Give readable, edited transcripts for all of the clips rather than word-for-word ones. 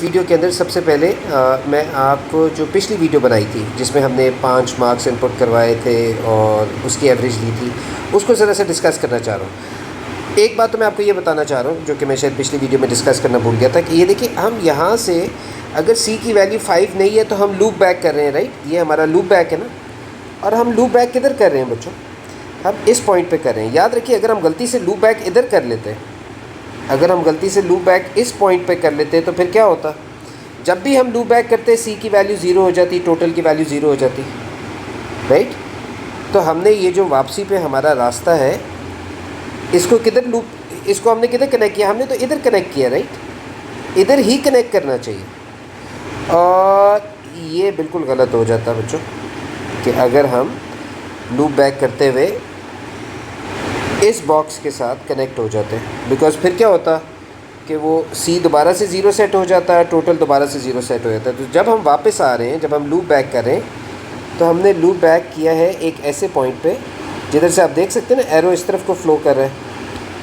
Video के अंदर सबसे पहले मैं आपको जो पिछली वीडियो बनाई थी जिसमें हमने 5 मार्क्स इनपुट करवाए थे और उसकी एवरेज ली थी, उसको ज़रा सा डिस्कस करना चाह रहा हूँ। एक बात तो मैं आपको ये बताना चाह रहा हूँ जो कि मैं शायद पिछली वीडियो में डिस्कस करना भूल गया था कि ये देखिए, हम यहाँ से अगर C की वैल्यू 5 नहीं है तो हम लूप बैक कर रहे हैं, राइट। ये हमारा लूप बैक है ना, और हम लूप बैक किधर कर रहे हैं बच्चों? हम इस पॉइंट पे कर रहे हैं। याद रखिए, अगर हम गलती से लूप बैक इधर कर लेते हैं, अगर हम गलती से लूप बैक इस पॉइंट पे कर लेते तो फिर क्या होता? जब भी हम लूप बैक करते C की वैल्यू 0 हो जाती, टोटल की वैल्यू 0 हो जाती, राइट। तो हमने ये जो वापसी पे हमारा रास्ता है, इसको किधर इसको हमने किधर कनेक्ट किया? हमने तो इधर कनेक्ट किया, राइट। इधर ही कनेक्ट करना चाहिए, और ये बिल्कुल गलत हो जाता बच्चों कि अगर हम लूप बैक करते हुए इस बॉक्स के साथ कनेक्ट हो जाते हैं, बिकॉज फिर क्या होता कि वो C दोबारा से 0 सेट हो जाता है, टोटल दोबारा से 0 सेट हो जाता है। तो जब हम वापस आ रहे हैं, जब हम लूप बैक कर रहे हैं, तो हमने लूप बैक किया है एक ऐसे पॉइंट पे जिधर से आप देख सकते हैं ना, एरो इस तरफ को फ्लो कर रहा है।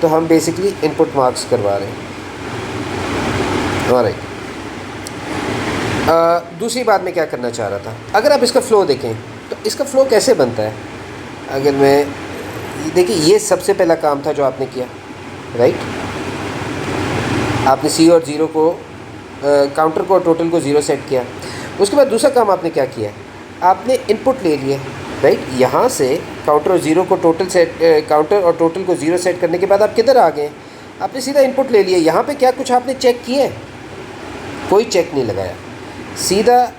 तो हम बेसिकली इनपुट मार्क्स करवा रहे हैं। ऑलराइट, दूसरी बात मैं क्या करना चाह रहा था, अगर आप इसका फ़्लो देखें तो इसका फ़्लो कैसे बनता है। अगर मैं देखिए, ये सबसे पहला काम था जो आपने किया, राइट। आपने C और 0 को काउंटर को और टोटल को 0 सेट किया। उसके बाद दूसरा काम आपने क्या किया? आपने इनपुट ले लिए, राइट। यहाँ से काउंटर और 0 को काउंटर और टोटल को 0 सेट करने के बाद आप किधर आ गए? आपने सीधा इनपुट ले लिया। यहाँ पे क्या कुछ आपने चेक किया है? कोई चेक नहीं लगाया। सीधा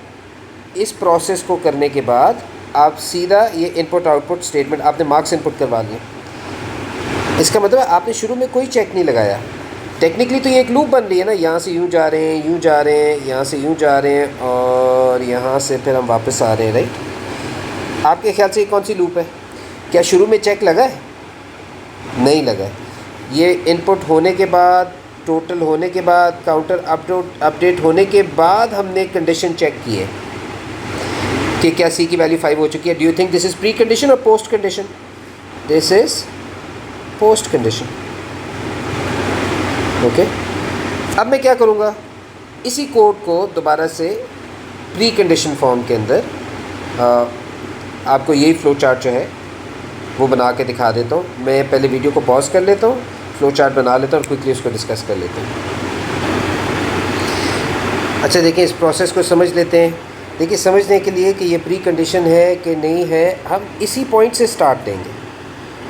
इस प्रोसेस को करने के बाद आप सीधा ये इनपुट आउटपुट स्टेटमेंट, आपने मार्क्स इनपुट करवा लिए। इसका मतलब आपने शुरू में कोई चेक नहीं लगाया। टेक्निकली तो ये एक लूप बन रही है ना, यहाँ से यूँ जा रहे हैं, यूँ जा रहे हैं, यहाँ से यूँ जा रहे हैं, और यहाँ से फिर हम वापस आ रहे हैं, राइट। आपके ख्याल से ये कौन सी लूप है? क्या शुरू में चेक लगा है? नहीं लगा है। ये इनपुट होने के बाद, टोटल होने के बाद, काउंटर अपडेट होने के बाद हमने कंडीशन चेक की है कि क्या C की वैल्यू 5 हो चुकी है। Do you think this is precondition और post condition? This is post condition. Okay, अब मैं क्या करूँगा, इसी कोड को दोबारा से प्री कंडीशन फॉर्म के अंदर आपको यही फ़्लो चार्ट जो है वो बना के दिखा देता हूँ। मैं पहले वीडियो को पॉज कर लेता हूँ, फ़्लो चार्ट बना लेता हूँ और क्विकली उसको डिस्कस कर लेते हैं। अच्छा, देखिए, इस प्रोसेस को समझ लेते हैं। देखिए, समझने के लिए कि ये प्री कंडीशन है कि नहीं है, हम इसी पॉइंट से स्टार्ट देंगे।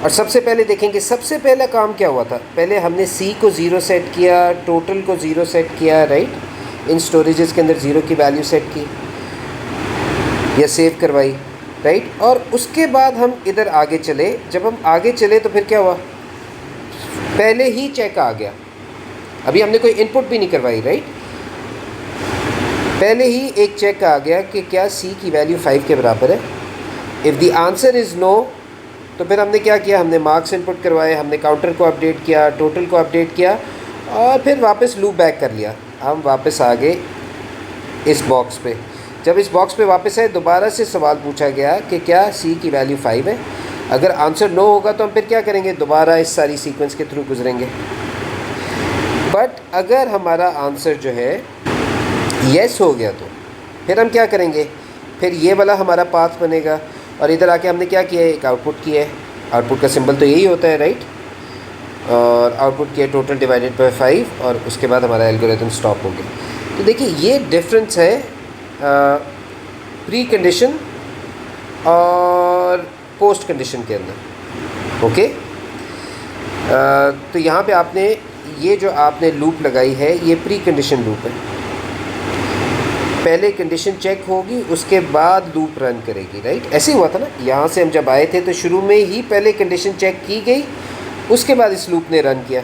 और सबसे पहले देखेंगे, सबसे पहला काम क्या हुआ था। पहले हमने C को 0 सेट किया, टोटल को 0 सेट किया, राइट। इन स्टोरेजेस के अंदर 0 की वैल्यू सेट की या सेव करवाई, राइट। और उसके बाद हम इधर आगे चले। जब हम आगे चले तो फिर क्या हुआ? पहले ही चेक आ गया। अभी हमने कोई इनपुट भी नहीं करवाई, राइट। पहले ही एक चेक आ गया कि क्या C की वैल्यू 5 के बराबर है। If the answer is no, तो फिर हमने क्या किया? हमने मार्क्स इनपुट करवाए, हमने काउंटर को अपडेट किया, टोटल को अपडेट किया, और फिर वापस लूप बैक कर लिया। हम वापस आ गए इस बॉक्स पे। जब इस बॉक्स पे वापस आए, दोबारा से सवाल पूछा गया कि क्या C की वैल्यू 5 है। अगर आंसर नो होगा तो हम फिर क्या करेंगे? दोबारा इस सारी सीक्वेंस के थ्रू गुजरेंगे। बट अगर हमारा आंसर जो है येस हो गया तो फिर हम क्या करेंगे? फिर ये वाला हमारा पाथ बनेगा, और इधर आके हमने क्या किया है? एक आउटपुट किया है। आउटपुट का सिंबल तो यही होता है, राइट। और आउटपुट किया टोटल डिवाइडेड बाय 5, और उसके बाद हमारा एल्गोरिथम स्टॉप हो गया। तो देखिए, ये डिफरेंस है प्री कंडीशन और पोस्ट कंडीशन के अंदर। ओके, तो यहाँ पे आपने ये जो आपने लूप लगाई है, ये प्री कंडीशन लूप है। पहले कंडीशन चेक होगी, उसके बाद लूप रन करेगी, राइट। ऐसे हुआ था ना, यहाँ से हम जब आए थे तो शुरू में ही पहले कंडीशन चेक की गई, उसके बाद इस लूप ने रन किया।